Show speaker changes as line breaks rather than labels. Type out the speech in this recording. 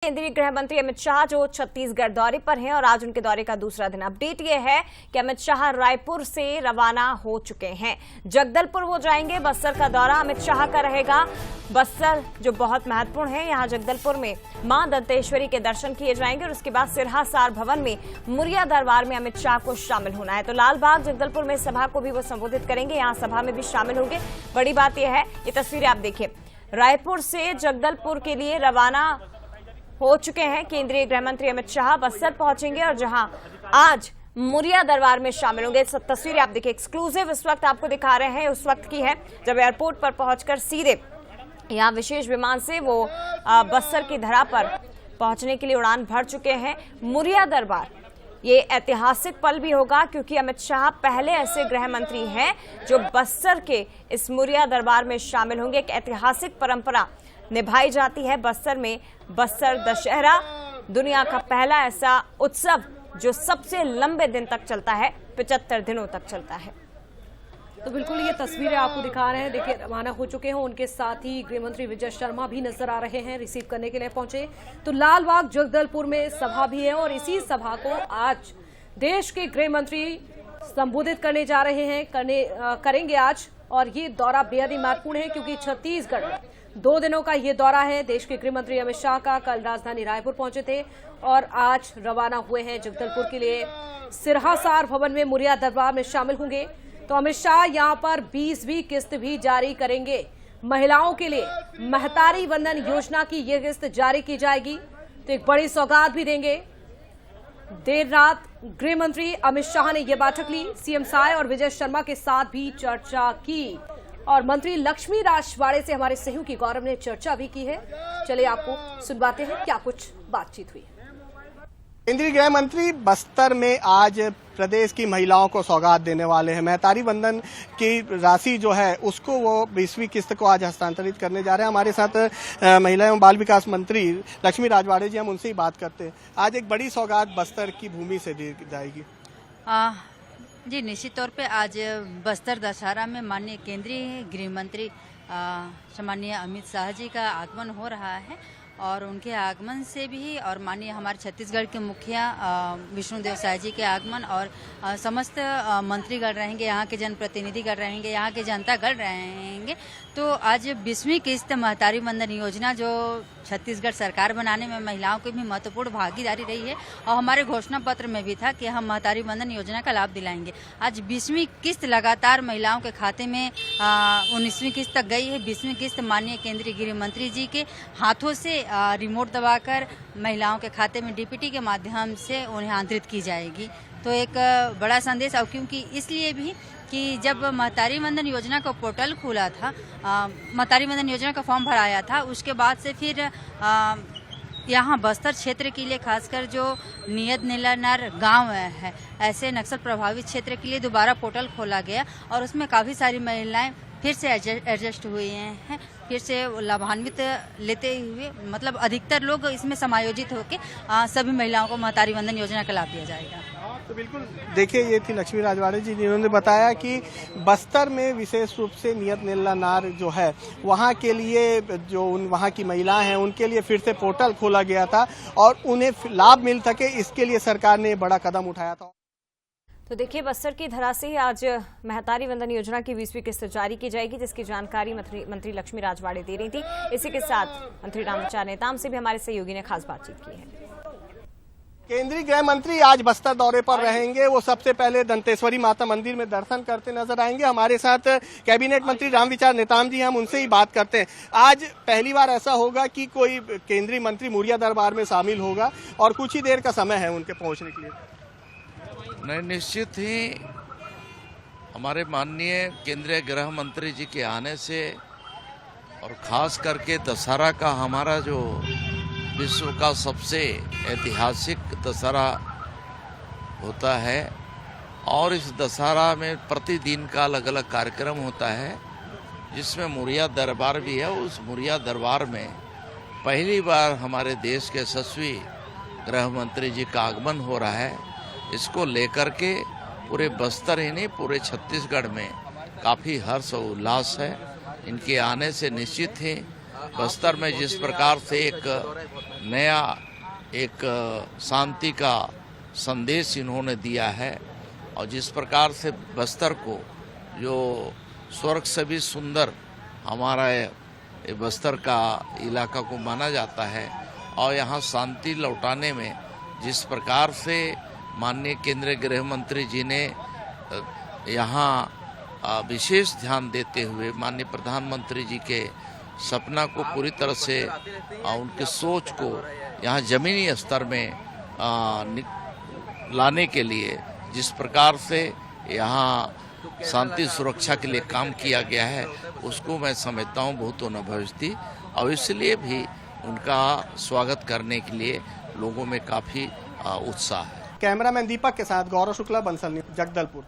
केंद्रीय गृह मंत्री अमित शाह जो छत्तीसगढ़ दौरे पर हैं और आज उनके दौरे का दूसरा दिन। अपडेट यह है कि अमित शाह रायपुर से रवाना हो चुके हैं। जगदलपुर वो जाएंगे। बस्तर का दौरा अमित शाह का रहेगा। बस्तर जो बहुत महत्वपूर्ण है, यहां जगदलपुर में मां दंतेश्वरी के दर्शन किए जाएंगे और उसके बाद सिरहा सार भवन में मुरिया दरबार में अमित शाह को शामिल होना है। तो लालबाग जगदलपुर में सभा को भी वो संबोधित करेंगे, यहां सभा में भी शामिल होंगे। बड़ी बात यह है, ये तस्वीरें आप देखिए, रायपुर से जगदलपुर के लिए रवाना हो चुके हैं केंद्रीय गृह मंत्री अमित शाह। बस्तर पहुंचेंगे और जहां आज मुरिया दरबार में शामिल होंगे। तस्वीरें आप देखिए, एक्सक्लूसिव इस वक्त आपको दिखा रहे हैं, उस वक्त की है जब एयरपोर्ट पर पहुंचकर सीधे यहां विशेष विमान से वो बस्तर की धरा पर पहुंचने के लिए उड़ान भर चुके हैं। मुरिया दरबार ये ऐतिहासिक पल भी होगा क्योंकि अमित शाह पहले ऐसे गृह मंत्री हैं जो बस्तर के इस मुरिया दरबार में शामिल होंगे। एक ऐतिहासिक परंपरा निभाई जाती है बस्तर में। बस्तर दशहरा दुनिया का पहला ऐसा उत्सव जो सबसे लंबे दिन तक चलता है, 75 दिनों तक चलता है।
तो बिल्कुल ये तस्वीरें आपको दिखा रहे हैं। देखिए, रवाना हो चुके हैं। उनके साथ ही गृह मंत्री विजय शर्मा भी नजर आ रहे हैं, रिसीव करने के लिए पहुंचे। तो लालबाग जगदलपुर में सभा भी है और इसी सभा को आज देश के गृह मंत्री संबोधित करने जा रहे हैं, करेंगे आज। और ये दौरा बेहद ही महत्वपूर्ण है क्योंकि छत्तीसगढ़ में 2 दिनों का ये दौरा है देश के गृह मंत्री अमित शाह का। कल राजधानी रायपुर पहुंचे थे और आज रवाना हुए हैं जगदलपुर के लिए। सिरहा सार भवन में मुरिया दरबार में शामिल होंगे। तो अमित शाह यहां पर 20वीं किस्त भी जारी करेंगे। महिलाओं के लिए महतारी वंदन योजना की ये किस्त जारी की जाएगी। तो एक बड़ी सौगात भी देंगे। देर रात गृह मंत्री अमित शाह ने यह बैठक ली, सीएम साय और विजय शर्मा के साथ भी चर्चा की और मंत्री लक्ष्मी राजवाड़े से हमारे सहयोगी गौरव ने चर्चा भी की है। चलिए आपको सुनवाते हैं क्या कुछ बातचीत हुई।
केंद्रीय गृह मंत्री बस्तर में आज प्रदेश की महिलाओं को सौगात देने वाले हैं। महतारी वंदन की राशि जो है उसको वो 20वीं किस्त को आज हस्तांतरित करने जा रहे हैं। हमारे साथ महिला एवं बाल विकास मंत्री लक्ष्मी राजवाड़े जी, हम उनसे ही बात करते हैं। आज एक बड़ी सौगात बस्तर की भूमि से दी जाएगी।
जी, निश्चित तौर पे आज बस्तर दशहरा में माननीय केंद्रीय गृह मंत्री सम्माननीय अमित शाह जी का आगमन हो रहा है और उनके आगमन से भी और माननीय हमारे छत्तीसगढ़ के मुखिया विष्णुदेव साय जी के आगमन और समस्त मंत्रीगण रहेंगे, यहाँ के जनप्रतिनिधिगण रहेंगे, यहाँ के जनतागण रहेंगे। तो आज 20वीं किस्त महतारी वंदन योजना जो छत्तीसगढ़ सरकार बनाने में महिलाओं की भी महत्वपूर्ण भागीदारी रही है और हमारे घोषणा पत्र में भी था कि हम महतारी वंदन योजना का लाभ दिलाएंगे। आज 20वीं किस्त लगातार महिलाओं के खाते में 19वीं किस्त तक गई है। 20वीं किस्त माननीय केंद्रीय गृह मंत्री जी के हाथों से रिमोट दबाकर महिलाओं के खाते में डीपीटी के माध्यम से उन्हें आंतरित की जाएगी। तो एक बड़ा संदेश, और क्योंकि इसलिए भी कि जब महतारी वंदन योजना का पोर्टल खुला था, महतारी वंदन योजना का फॉर्म भराया था, उसके बाद से फिर यहाँ बस्तर क्षेत्र के लिए खासकर जो नियत नीलानर गांव है, ऐसे नक्सल प्रभावित क्षेत्र के लिए दोबारा पोर्टल खोला गया और उसमें काफ़ी सारी महिलाएं फिर से एडजस्ट हुए हैं, फिर से लाभान्वित लेते हुए, मतलब अधिकतर लोग इसमें समायोजित होकर सभी महिलाओं को महतारी वंदन योजना का लाभ दिया जाएगा।
तो बिल्कुल देखिए, ये थी लक्ष्मी राजवाड़े जी जिन्होंने बताया कि बस्तर में विशेष रूप से नियत नीलानार जो है वहाँ के लिए, जो वहाँ की महिलाएं हैं उनके लिए फिर से पोर्टल खोला गया था और उन्हें लाभ मिल सके, इसके लिए सरकार ने बड़ा कदम उठाया था।
तो देखिए, बस्तर की धरा से ही आज महतारी वंदन योजना की 20वीं किस्त जारी की जाएगी, जिसकी जानकारी मंत्री लक्ष्मी राजवाड़े दे रही थी। इसी के साथ मंत्री रामविचार नेताम से भी हमारे सहयोगी ने खास बातचीत की है।
केंद्रीय गृह मंत्री आज बस्तर दौरे पर रहेंगे। वो सबसे पहले दंतेश्वरी माता मंदिर में दर्शन करते नजर आएंगे। हमारे साथ कैबिनेट मंत्री रामविचार नेताम जी, हम उनसे ही बात करते हैं। आज पहली बार ऐसा होगा कि कोई केंद्रीय मंत्री मुरिया दरबार में शामिल होगा और कुछ ही देर का समय है उनके पहुंचने के लिए।
नहीं, निश्चित ही हमारे माननीय केंद्रीय गृह मंत्री जी के आने से और खास करके दशहरा का हमारा जो विश्व का सबसे ऐतिहासिक दशहरा होता है और इस दशहरा में प्रतिदिन का अलग अलग कार्यक्रम होता है, जिसमें मुरिया दरबार भी है। उस मुरिया दरबार में पहली बार हमारे देश के यशस्वी गृह मंत्री जी का आगमन हो रहा है। इसको लेकर के पूरे बस्तर ही नहीं, पूरे छत्तीसगढ़ में काफ़ी हर्ष और उल्लास है। इनके आने से निश्चित ही बस्तर में जिस प्रकार से एक नया एक शांति का संदेश इन्होंने दिया है और जिस प्रकार से बस्तर को जो स्वर्ग से भी सुंदर हमारा ये बस्तर का इलाका को माना जाता है और यहाँ शांति लौटाने में जिस प्रकार से माननीय केंद्रीय गृह मंत्री जी ने यहाँ विशेष ध्यान देते हुए माननीय प्रधानमंत्री जी के सपना को पूरी तरह से उनके सोच को यहाँ जमीनी स्तर में लाने के लिए जिस प्रकार से यहाँ शांति सुरक्षा के लिए काम किया गया है उसको मैं समझता हूँ बहुत अनुभवी और इसलिए भी उनका स्वागत करने के लिए लोगों में काफ़ी उत्साह है।
कैमरामैन दीपक के साथ गौरव शुक्ला, बंसल न्यूज़, जगदलपुर।